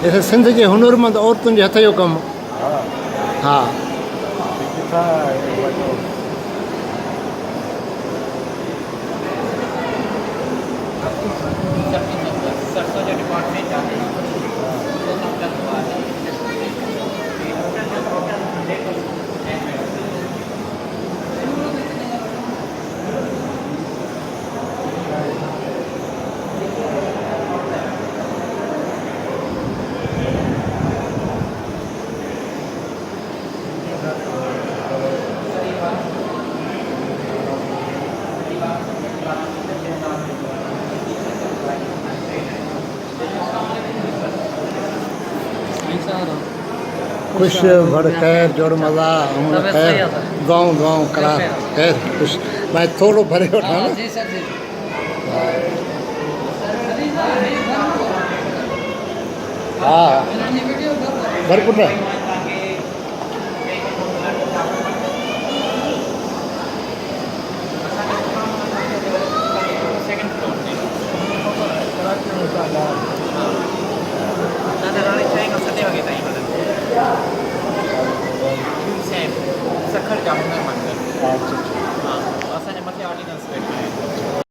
ऐसे सिंध के हुनरमंद औरतुनि जे हथ जो कमु। हा हा किथां वठो सरसों जो डिपार्टमेंट आहे वो कम कंदो आहे। खुश बड़ खैर जोड़ मज़ा अमन खैर गाँव गाँव करा खैर खुश भाई थोड़ो भरे वठां न। जी सर जी हा भर पुट